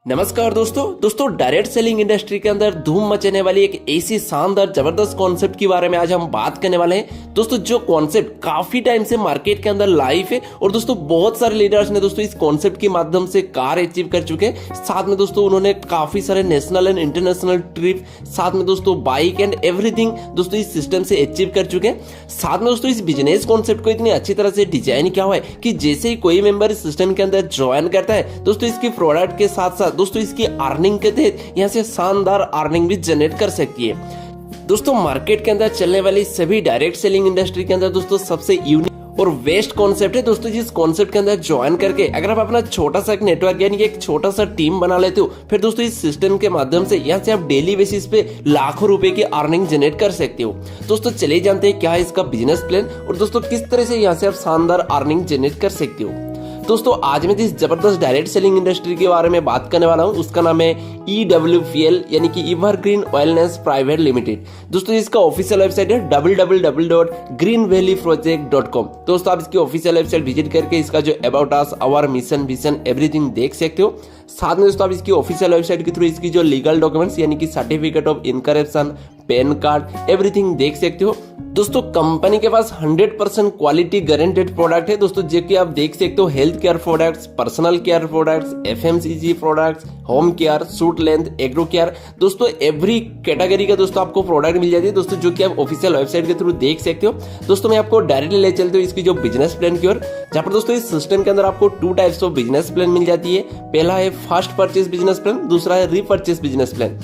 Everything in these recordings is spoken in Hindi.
नमस्कार दोस्तों डायरेक्ट सेलिंग इंडस्ट्री के अंदर धूम मचाने वाली एक ऐसी शानदार जबरदस्त कॉन्सेप्ट के बारे में आज हम बात करने वाले हैं। दोस्तों जो कॉन्सेप्ट काफी टाइम से मार्केट के अंदर लाइव है और दोस्तों बहुत सारे लीडर्स ने दोस्तों इस कॉन्सेप्ट के माध्यम से कार अचीव कर चुके हैं। साथ में दोस्तों उन्होंने काफी सारे नेशनल एंड इंटरनेशनल ट्रिप, साथ में दोस्तों बाइक एंड एवरीथिंग दोस्तों इस सिस्टम से अचीव कर चुके हैं। साथ में दोस्तों इस बिजनेस कॉन्सेप्ट को इतनी अच्छी तरह से डिजाइन किया हुआ है कि जैसे ही कोई मेंबर इस सिस्टम के अंदर ज्वाइन करता है दोस्तों इसकी प्रोडक्ट के साथ साथ दोस्तों इसकी अर्निंग के तहत यहाँ से शानदार अर्निंग भी जनरेट कर सकती है। दोस्तों मार्केट के अंदर चलने वाली सभी डायरेक्ट सेलिंग इंडस्ट्री के अंदर दोस्तों सबसे यूनिक और बेस्ट कॉन्सेप्ट है दोस्तों। जिस कॉन्सेप्ट के अंदर ज्वाइन करके अगर आप अपना छोटा सा एक नेटवर्क यानी कि एक छोटा सा टीम बना लेते हो, फिर दोस्तों इस सिस्टम के माध्यम से यहाँ से आप डेली बेसिस पे लाखों रुपए की अर्निंग जनरेट कर सकते हो। दोस्तों चले जानते हैं क्या है इसका बिजनेस प्लान और दोस्तों किस तरह से यहाँ से आप शानदार अर्निंग जनरेट कर सकते हो। दोस्तों आज मैं जिस जबरदस्त डायरेक्ट सेलिंग इंडस्ट्री के बारे में बात करने वाला हूं उसका नाम है EWPL यानी कि एवरग्रीन वेलनेस प्राइवेट लिमिटेड। दोस्तों इसका ऑफिशियल वेबसाइट है www.greenvalleyproject.com। दोस्तों आप इसकी ऑफिशियल वेबसाइट विजिट करके इसका जो about us, our mission, vision everything देख सकते हो। साथ में दोस्तों आप इसकी ऑफिशियल वेबसाइट के थ्रू इसकी जो लीगल डॉक्यूमेंट्स यानी कि certificate of incorporation, pan card everything देख सकते हो। दोस्तों कंपनी के पास 100% क्वालिटी गारंटेड प्रोडक्ट है दोस्तों, जो कि आप देख सकते हो health care products, personal care products, FMCG products, home care, suit length, agro care. दोस्तों एवरी कैटेगरी का दोस्तों आपको प्रोडक्ट मिल जाती है दोस्तों, जो कि आप ऑफिशियल वेबसाइट के थ्रू देख सकते हो। दोस्तों मैं आपको डायरेक्टली ले चलते हूँ इसकी जो बिजनेस प्लान की ओर, जहाँ पर दोस्तों इस सिस्टम के अंदर आपको 2 टाइप्स ऑफ बिजनेस प्लान मिल जाती है। पहला है फर्स्ट परचेज बिजनेस प्लान, दूसरा है रीपरचेज बिजनेस प्लान।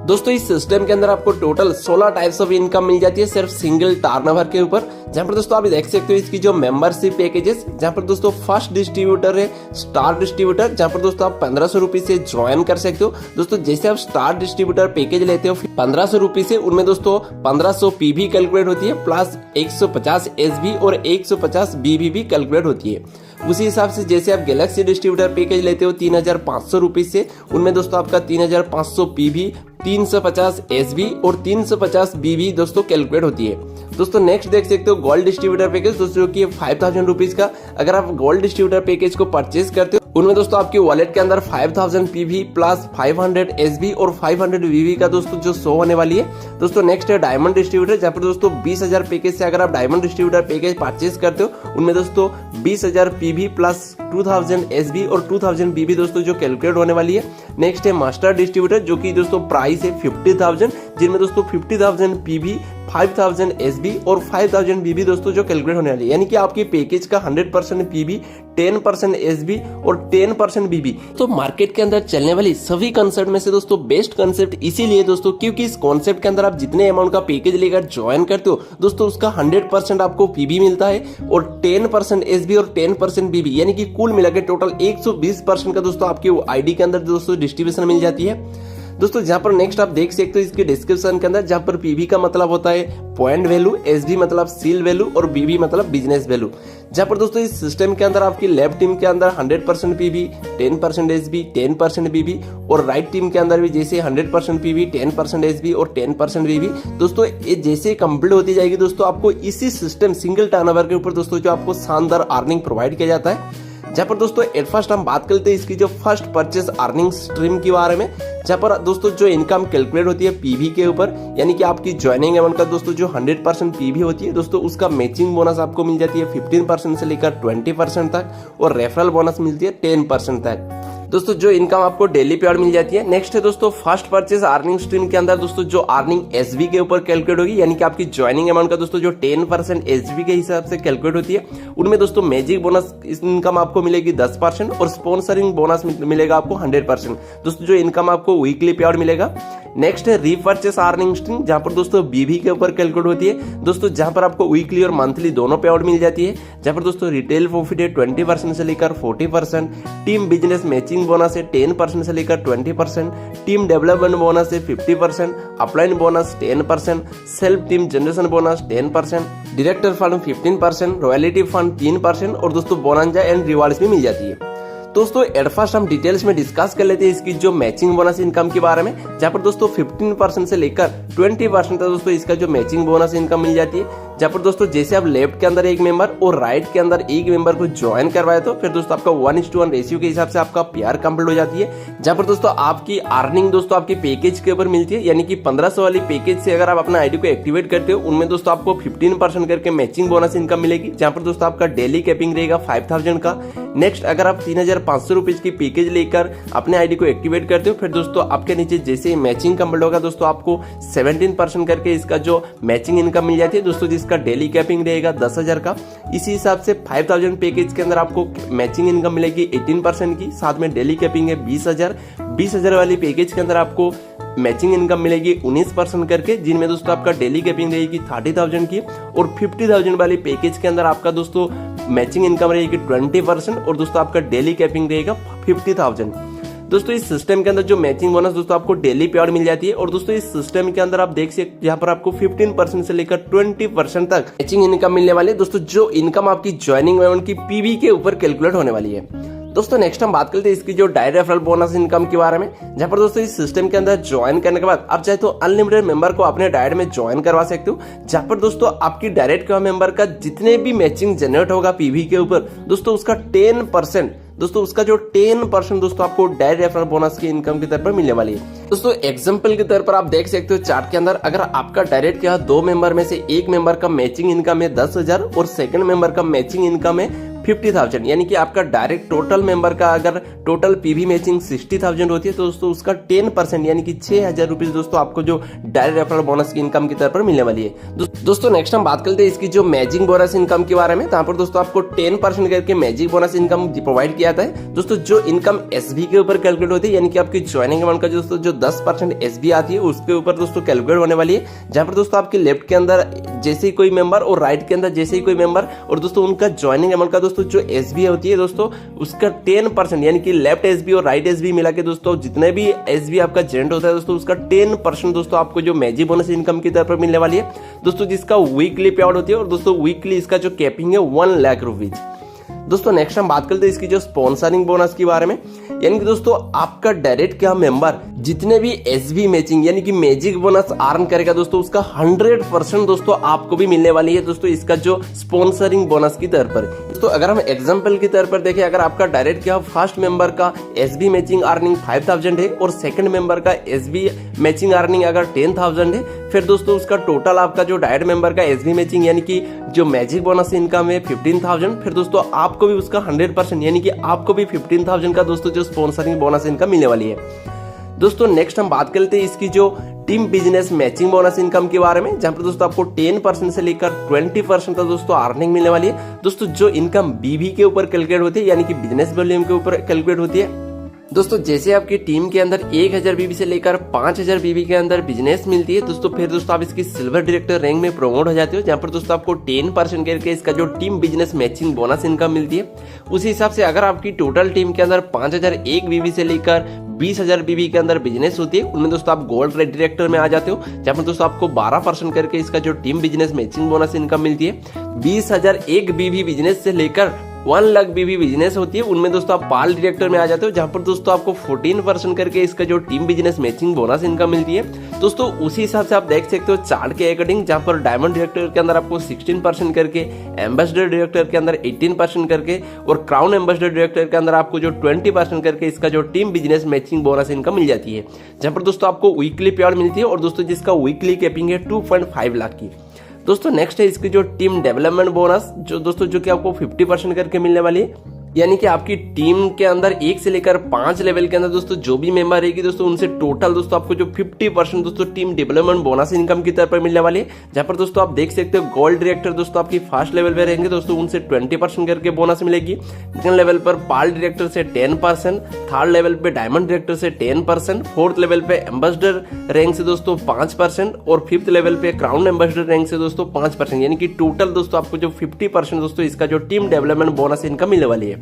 दोस्तों इस सिस्टम के अंदर आपको टोटल 16 टाइप्स ऑफ इनकम मिल जाती है सिर्फ सिंगल टर्नओवर के ऊपर, जहां पर दोस्तों आप देख सकते हो इसकी जो मेंबरशिप पैकेजेस, जहां पर दोस्तों फर्स्ट डिस्ट्रीब्यूटर है स्टार डिस्ट्रीब्यूटर, जहां पर दोस्तों आप 1500 रुपए से ज्वाइन कर सकते हो। दोस्तों जैसे आप स्टार डिस्ट्रीब्यूटर पैकेज लेते हो 1500 रुपए से, उनमें दोस्तों 1500 PV कैलकुलेट होती है प्लस 150 SB और 150 BB भी कैलकुलेट होती है। उसी हिसाब से जैसे आप गैलेक्सी डिस्ट्रीब्यूटर पैकेज लेते हो 3500 रुपए से, उनमें दोस्तों आपका 3500 PV, 350 SB और 350 BB दोस्तों कैलकुलेट होती है। दोस्तों नेक्स्ट देख सकते हो गोल्ड डिस्ट्रीब्यूटर पैकेज दोस्तों, जो कि 5000 रुपीज का अगर आप गोल्ड डिस्ट्रीब्यूटर पैकेज को परचेज करते हो, उनमें दोस्तों आपके वॉलेट के अंदर 5000 PV प्लस 500 SB और 500 BB का दोस्तों जो शो होने वाली है। दोस्तों नेक्स्ट है डायमंड डिस्ट्रीब्यूटर, जहाँ पर दोस्तों 20,000 पैकेज से अगर आप डायमंड डिस्ट्रीब्यूटर पैकेज परचेज करते हो, उनमें दोस्तों 20,000 PV प्लस 2000 SB और 2000 BB दोस्तों जो कैलकुलेट होने वाली है। नेक्स्ट है मास्टर डिस्ट्रीब्यूटर, जो कि दोस्तों प्राइस है 50,000, जिनमें दोस्तों 50,000 PV, 5000 SB और 5000 BB दोस्तों जो कैलकुलेट होने वाली है। यानी कि आपकी पैकेज का 100% PV, 10% SB और 10% BB। तो मार्केट के अंदर चलने वाली सभी कंसेप्ट में से दोस्तों बेस्ट कंसेप्ट इसीलिए दोस्तों क्योंकि इस कॉन्सेप्ट के अंदर आप जितने अमाउंट का पैकेज लेकर ज्वाइन करते हो दोस्तों उसका 100% आपको PV मिलता है और 10% SB और 10% BB, यानी कि कुल मिलाकर टोटल 120% का दोस्तों आपके ID के अंदर दोस्तों डिस्ट्रीब्यूशन मिल जाती है। दोस्तों जहां पर नेक्स्ट आप देख सकते हो इसके डिस्क्रिप्शन के अंदर, जहां पर PV का मतलब होता है पॉइंट वैल्यू, SB मतलब सील वैल्यू और BB मतलब बिजनेस वैल्यू। जहां पर दोस्तों इस सिस्टम के अंदर आपकी लेफ्ट टीम के अंदर 100% PV, 10% SB, 10% BB और राइट टीम के अंदर भी जैसे 100% PV, 10% SB और 10% BB। दोस्तों ये जैसे कंप्लीट होती जाएगी दोस्तों आपको इसी सिस्टम सिंगल टर्नओवर के ऊपर दोस्तों जो आपको शानदार अर्निंग प्रोवाइड किया जाता है। जहाँ पर दोस्तों एट फर्स्ट हम बात करते हैं इसकी जो फर्स्ट परचेज अर्निंग स्ट्रीम के बारे में, जहाँ पर दोस्तों जो इनकम कैलकुलेट होती है PV के ऊपर, यानी कि आपकी ज्वाइनिंग अमाउंट का दोस्तों जो 100% PV होती है दोस्तों उसका मैचिंग बोनस आपको मिल जाती है 15% से लेकर 20% तक और रेफरल बोनस मिलती है 10% तक। दोस्तों जो इनकम आपको डेली पे मिल जाती है। नेक्स्ट है दोस्तों फर्स्ट परचेज अर्निंग स्ट्रीम के अंदर दोस्तों जो अर्निंग SB के ऊपर कैलकुलेट होगी, यानी कि आपकी ज्वाइनिंग अमाउंट का दोस्तों जो 10% SB के हिसाब से कैलकुलेट होती है, उनमें दोस्तों मैजिक बोनस इनकम आपको मिलेगी 10% और स्पॉन्सरिंग बोनस मिलेगा आपको 100%। दोस्तों जो इनकम आपको वीकली पे मिलेगा। नेक्स्ट है रीपरचेस अर्निंग स्ट्रीम, जहां पर दोस्तों BB के ऊपर कैलकुलेट होती है दोस्तों, जहां पर आपको वीकली और मंथली दोनों पे मिल जाती है। जहां पर दोस्तों रिटेल प्रॉफिट है 20% से लेकर 40%, टीम बिजनेस मैचिंग बोनस है 10% से लेकर 20%, टीम डेवलपमेंट बोनस है 50%, upline bonus 10%, self team generation bonus 10%, director fund 15%, royalty fund 3% और दोस्तों बोनंजा एंड रिवार्ड्स भी मिल जाती है। दोस्तों एट फर्स्ट हम डिटेल्स में डिस्कस कर लेते हैं इसकी जो मैचिंग बोनस इनकम के बारे में, जहां पर दोस्तों 15% से लेकर 20% तक दोस्तों इसका जो मैचिंग बोनस इनकम मिल जाती है। जहाँ पर दोस्तों जैसे आप लेफ्ट के अंदर एक मेंबर और राइट के अंदर एक मेंबर को ज्वाइन करवाए तो फिर दोस्तों आपका 1:1 रेशियो के हिसाब से आपका पेयर कंप्लीट हो जाती है। जहाँ पर दोस्तों आपकी अर्निंग दोस्तों आपकी पैकेज के ऊपर मिलती है, यानी कि 1500 वाली पैकेज से अगर आप अपना आईडी को एक्टिवेट करते हो उनमें दोस्तों आपको 15% करके मैचिंग बोनस इनकम मिलेगी, जहाँ पर दोस्तों आपका डेली कैपिंग रहेगा 5000 का। नेक्स्ट अगर आप 3500 रुपीज की पैकेज लेकर अपने आईडी को एक्टिवेट करते हो फिर दोस्तों आपके नीचे जैसे ही मैचिंग कंप्लीट होगा दोस्तों आपको 17% करके इसका जो मैचिंग इनकम मिल जाती है दोस्तों, जिसका डेली कैपिंग रहेगा 10,000 का। इसी हिसाब से 5000 पैकेज के अंदर आपको मैचिंग इनकम मिलेगी 18% की, साथ में डेली कैपिंग है 20,000 वाली पैकेज के अंदर आपको मैचिंग इनकम मिलेगी 19% करके, जिनमें दोस्तों आपका डेली कैपिंग रहेगी 30,000 की। और 50,000 वाली पैकेज के अंदर आपका दोस्तों मैचिंग इनकम रहेगी 20% और दोस्तों आपका डेली कैपिंग रहेगा 50,000। दोस्तों इस सिस्टम के अंदर जो मैचिंग बोनस दोस्तों आपको डेली पे आउट मिल जाती है। और दोस्तों इस सिस्टम के अंदर आप देख सकते यहाँ पर आपको 15% से लेकर 20% तक मैचिंग इनकम मिलने वाली है दोस्तों, जो इनकम आपकी ज्वाइनिंग अमाउंट की पीवी के ऊपर कैलकुलेट होने वाली है। दोस्तों नेक्स्ट हम बात करते हैं इसकी जो डायरेक्ट रेफरल बोनस इनकम के बारे में, जहां पर दोस्तों इस सिस्टम के अंदर ज्वाइन करने के बाद आप चाहे तो अनलिमिटेड मेंबर को अपने डायरेक्ट में ज्वाइन करवा सकते हो, जहां पर दोस्तों आपकी डायरेक्ट का मेंबर का जितने भी मैचिंग जनरेट होगा पीवी के ऊपर दोस्तों उसका 10% दोस्तों उसका जो 10% दोस्तों आपको डायरेक्ट रेफरल बोनस की इनकम के तौर पर मिलने वाली है। दोस्तों एग्जांपल के तौर पर आप देख सकते हो चार्ट के अंदर, अगर आपका डायरेक्ट क्या 2 मेंबर में से एक मेंबर का मैचिंग इनकम है 10,000 और सेकंड मेंबर का मैचिंग इनकम है 50,000, यानी कि आपका डायरेक्ट टोटल मेंबर का अगर टोटल पीवी मैचिंग 60,000 होती है तो दोस्तों उसका 10% यानी कि 6,000 रुपीज दोस्तों आपको जो डायरेक्ट रेफरल बोनस की इनकम की तरफ पर मिलने वाली है। दोस्तों नेक्स्ट हम बात करते हैं इसकी जो मैचिंग बोनस इनकम के बारे में, यहाँ पर दोस्तों आपको 10% करके मैचिंग बोनस इनकम प्रोवाइड किया जाता है। दोस्तों जो इनकम एसबी के ऊपर कैलकुलेट होती है, यानी कि आपकी ज्वाइनिंग अमाउंट का दोस्तों जो 10% एसबी आती है उसके ऊपर दोस्तों कैलकुलेट होने वाली है, जहाँ पर दोस्तों आपके लेफ्ट के अंदर जैसे ही कोई मेंबर और राइट के अंदर जैसे ही कोई मेंबर और दोस्तों उनका ज्वाइनिंग अमाउंट का दोस्तों जो एसबी होती है दोस्तों उसका 10% यानी कि लेफ्ट एसबी और राइट एसबी मिला के दोस्तों जितने भी एसबी आपका जनरेट होता है दोस्तों उसका 10% दोस्तों आपको जो मैजिक बोनस इनकम की तरफ पर मिलने वाली है दोस्तों, जिसका वीकली पे आउट होती है। और दोस्तों वीकली इसका जो कैपिंग है 1 लाख रुपीज। दोस्तों नेक्स्ट हम बात करते हैं इसकी जो स्पॉन्सरिंग बोनस के बारे में, यानी कि दोस्तों आपका डायरेक्ट क्या मेंबर जितने भी एसबी मैचिंग यानी कि मैजिक बोनस अर्न करेगा दोस्तों उसका 100% दोस्तों आपको भी मिलने वाली है दोस्तों इसका जो स्पॉन्सरिंग बोनस की तरफ पर। दोस्तों अगर हम एग्जांपल की तरफ पर देखें, अगर आपका डायरेक्ट क्या फर्स्ट मेंबर का एसबी मैचिंग अर्निंग 5,000 है और सेकंड मेंबर का एसबी मैचिंग अर्निंग अगर 10,000 है, फिर दोस्तों उसका टोटल आपका जो डायरेक्ट मेंबर का एसबी मैचिंग यानी कि जो मैजिक बोनस इनकम है 15,000, फिर दोस्तों आपको भी उसका 100% यानी कि आपको भी 15,000 का दोस्तों जो स्पॉन्सरिंग बोनस इनकम मिलने वाली है। दोस्तों नेक्स्ट हम बात करते हैं इसकी जो team business matching bonus income के बारे में, जहां पर दोस्तों आपको 10% से लेकर 20% तक दोस्तों अर्निंग मिलने वाली है। दोस्तों जो इनकम बीवी के ऊपर कैलकुलेट होती है यानी कि बिजनेस वॉल्यूम के ऊपर कैलकुलेट होती है। दोस्तों जैसे आपकी टीम के अंदर 1000 बीबी से लेकर 5000 बीबी के अंदर बिजनेस मिलती है दोस्तों, फिर दोस्तों आप इसकी सिल्वर डायरेक्टर रैंक में प्रमोट हो जाते हो, जहां पर दोस्तों आपको 10% करके इसका जो team business matching bonus income मिलती है। उसी हिसाब से अगर आपकी टोटल टीम के अंदर 5001 बीबी से लेकर 20,000 बीबी के अंदर बिजनेस होती है, उनमें दोस्तों आप गोल्ड डायरेक्टर में आ जाते हो, जहां पर दोस्तों आपको 12% करके इसका जो team business matching bonus income मिलती है। 20,001 बीबी बिजनेस से लेकर 1 लाख बीबी बिजनेस होती है, उनमें दोस्तों आप पाल डायरेक्टर में आ जाते हो, जहां पर दोस्तों आपको 14% करके इसका जो team business matching bonus income मिलती है। दोस्तों उसी हिसाब से आप देख सकते हो चार्ट के अकॉर्डिंग, जहां पर डायमंड डायरेक्टर के अंदर आपको 16% करके, एम्बेसडर डायरेक्टर के अंदर 18% करके और क्राउन एम्बेसडर डायरेक्टर के अंदर आपको जो 20% करके इसका जो team business matching bonus income मिल जाती है, जहां पर दोस्तों आपको वीकली पे आउट मिलती है और दोस्तों जिसका वीकली कैपिंग है 2.5 लाख की। दोस्तों नेक्स्ट है इसकी जो टीम डेवलपमेंट बोनस, जो दोस्तों जो कि आपको 50% करके मिलने वाली है, यानी कि आपकी टीम के अंदर 1 से लेकर 5 लेवल के अंदर दोस्तों जो भी मेंबर रहेगी दोस्तों उनसे टोटल दोस्तों आपको जो 50% दोस्तों टीम डेवलपमेंट बोनस इनकम की तरफ पर मिलने वाली है, जहां पर दोस्तों आप देख सकते हो गोल्ड डायरेक्टर दोस्तों आपकी फर्स्ट लेवल पे रहेंगे दोस्तों, उनसे 20% करके बोनस मिलेगी। सेकंड लेवल पर पाल डायरेक्टर से 10%, थर्ड लेवल पे डायमंड डायरेक्टर से 10%, फोर्थ लेवल पे एम्बेसडर रैंक से दोस्तों 5% और फिफ्थ लेवल पे क्राउन एम्बेसडर रैंक से दोस्तों 5%, यानी कि टोटल दोस्तों आपको जो 50% दोस्तों इसका जो टीम डेवलपमेंट बोनस इनकम मिलने वाली है।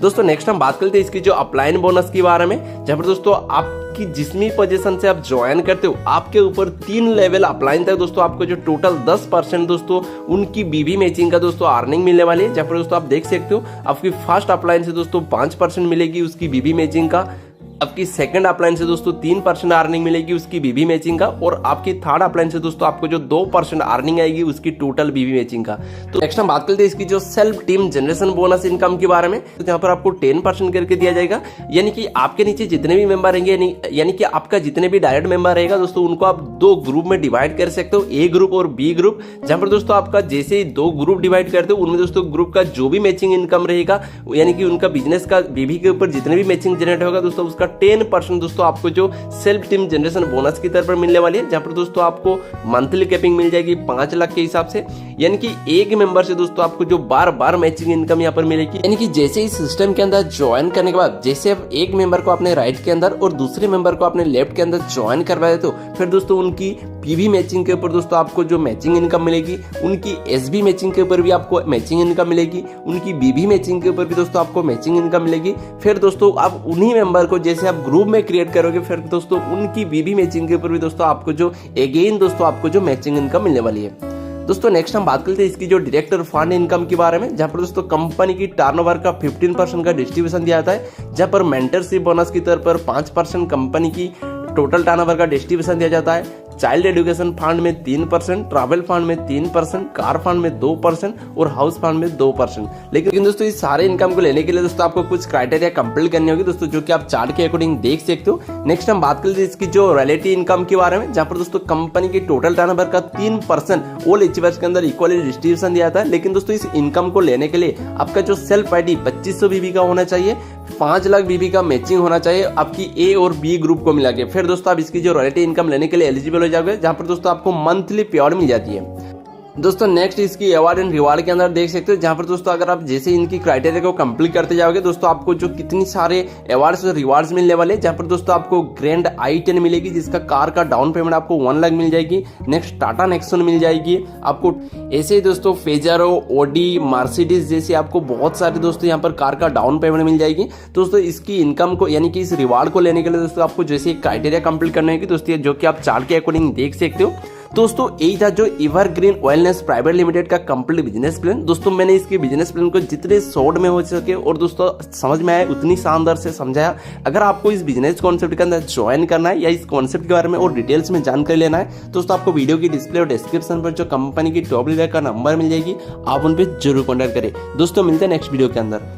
दोस्तों नेक्स्ट हम बात करते हैं इसकी जो अपलाइन बोनस के बारे में, जहां पर दोस्तों आपकी जिसमी पोजीशन से आप ज्वाइन करते हो आपके ऊपर 3 लेवल अपलाइन तक दोस्तों आपको जो टोटल 10% दोस्तों उनकी बीबी मैचिंग का दोस्तों अर्निंग मिलने वाली है, जहां पर दोस्तों आप देख सकते हो आपकी फर्स्ट अपलाइन से दोस्तों 5% मिलेगी उसकी बीबी मैचिंग का, आपकी सेकंड अपलाइन से दोस्तों 3% अर्निंग मिलेगी उसकी बीबी मैचिंग का, और आपकी थर्ड अपलाइन से दोस्तों आपको जो 2% अर्निंग आएगी उसकी टोटल बीबी मैचिंग का। तो नेक्स्ट हम बात करते हैं इसकी जो self team generation bonus income के बारे में। तो यहाँ पर आपको 10% करके दिया जाएगा, यानी कि आपके नीचे जितने भी मेंबर रहेंगे, यानी कि आपका जितने भी डायरेक्ट मेंबर रहेगा दोस्तों उनको आप 2 ग्रुप में डिवाइड कर सकते हो, ए ग्रुप और बी ग्रुप। जहां पर दोस्तों आपका जैसे ही 2 ग्रुप डिवाइड करते हो उनमें दोस्तों ग्रुप का जो भी मैचिंग इनकम रहेगा, यानी कि उनका बिजनेस का बीबी के ऊपर जितने भी मैचिंग जनरेट होगा दोस्तों उसका 10% दोस्तों आपको जो सेल्फ टीम जनरेशन बोनस की तरफ मिलने वाली है। जहां पर दोस्तों आपको मंथली कैपिंग मिल जाएगी 5 लाख के हिसाब से, यानी कि एक मेंबर से दोस्तों आपको जो बार बार मैचिंग इनकम यहाँ पर मिलेगी। यानी कि जैसे इस सिस्टम के अंदर ज्वाइन करने के बाद जैसे अब एक मेंबर को अपने राइट के अंदर और दूसरे मेंबर को अपने लेफ्ट के अंदर ज्वाइन करवा देते हो, फिर दोस्तों उनकी पीवी मैचिंग के ऊपर दोस्तों आपको जो मैचिंग इनकम मिलेगी, उनकी एसबी मैचिंग के ऊपर भी आपको मैचिंग इनकम मिलेगी, उनकी बीबी मैचिंग के ऊपर भी दोस्तों आपको मैचिंग इनकम मिलेगी। फिर दोस्तों आप उन्हीं मेंबर को जैसे आप ग्रुप में क्रिएट करोगे, फिर दोस्तों उनकी बीबी मैचिंग के ऊपर भी दोस्तों आपको जो अगेन दोस्तों आपको जो मैचिंग इनकम मिलने वाली है। दोस्तों नेक्स्ट हम बात करते हैं इसकी जो डायरेक्टर फंड इनकम के बारे में, जहां पर दोस्तों कंपनी की टर्नओवर का 15% का डिस्ट्रीब्यूशन दिया जाता है, जहां पर मेंटरशिप बोनस की तौर पर 5% कंपनी की टोटल टर्नओवर का डिस्ट्रीब्यूशन दिया जाता है। चाइल्ड एजुकेशन फंड में 3%, ट्रैवल फंड में 3%, कार फंड में 2% और हाउस फंड में 2%। लेकिन दोस्तों इस सारे इनकम को लेने के लिए दोस्तों आपको कुछ क्राइटेरिया कंप्लीट करनी होगी दोस्तों, जो कि आप चार्ट के अकॉर्डिंग देख सकते हो। नेक्स्ट हम बात करते हैं इसकी जो रॉयल्टी इनकम के बारे में, जहां पर दोस्तों कंपनी की टोटल टर्नओवर का 3% ऑल अचीवर्स के अंदर इक्वली डिस्ट्रीब्यूशन दिया जाता है। लेकिन दोस्तों इस इनकम को लेने के लिए आपका जो सेल्फ आईडी 2500 बीबी का होना चाहिए, 5 लाख बीबी का मैचिंग होना चाहिए आपकी ए और बी ग्रुप को मिला के। फिर दोस्तों आप इसकी जो रॉयल्टी इनकम लेने के लिए एलिजिबल हो जाओगे, जहां पर दोस्तों आपको मंथली पेआउट मिल जाती है। दोस्तों नेक्स्ट इसकी अवार्ड एंड रिवार्ड के अंदर देख सकते हो, जहां पर दोस्तों अगर आप जैसे इनकी क्राइटेरिया को कंप्लीट करते जाओगे दोस्तों आपको जो कितनी सारे अवार्ड्स और रिवार्ड्स मिलने वाले, जहां पर दोस्तों आपको ग्रैंड i10 मिलेगी, जिसका कार का डाउन पेमेंट आपको 1 लाख मिल जाएगी। नेक्स्ट टाटा नेक्सॉन मिल जाएगी आपको। ऐसे ही दोस्तों फेजारो, ओडी, मर्सिडीज जैसे आपको बहुत सारे दोस्तों यहाँ पर कार का डाउन पेमेंट मिल जाएगी। दोस्तों इसकी इनकम को यानी कि इस रिवार्ड को लेने के लिए दोस्तों आपको जैसे क्राइटेरिया कंप्लीट करने की दोस्तों, जो कि आप चार्ट के अकॉर्डिंग देख सकते हो। दोस्तों यही था जो एवरग्रीन वेलनेस प्राइवेट लिमिटेड का कंप्लीट बिजनेस प्लान। दोस्तों मैंने इसके बिजनेस प्लान को जितने शॉर्ट में हो सके और दोस्तों समझ में आए उतनी शानदार से समझाया। अगर आपको इस बिजनेस कॉन्सेप्ट के अंदर ज्वाइन करना है या इस कॉन्सेप्ट के बारे में और डिटेल्स में जानकारी लेना है, दोस्तों आपको वीडियो की डिस्प्ले और डिस्क्रिप्शन पर जो कंपनी की टॉप लीडर का नंबर मिल जाएगी, आप उन पर जरूर कॉन्टैक्ट करें। दोस्तों मिलते हैं नेक्स्ट वीडियो के अंदर।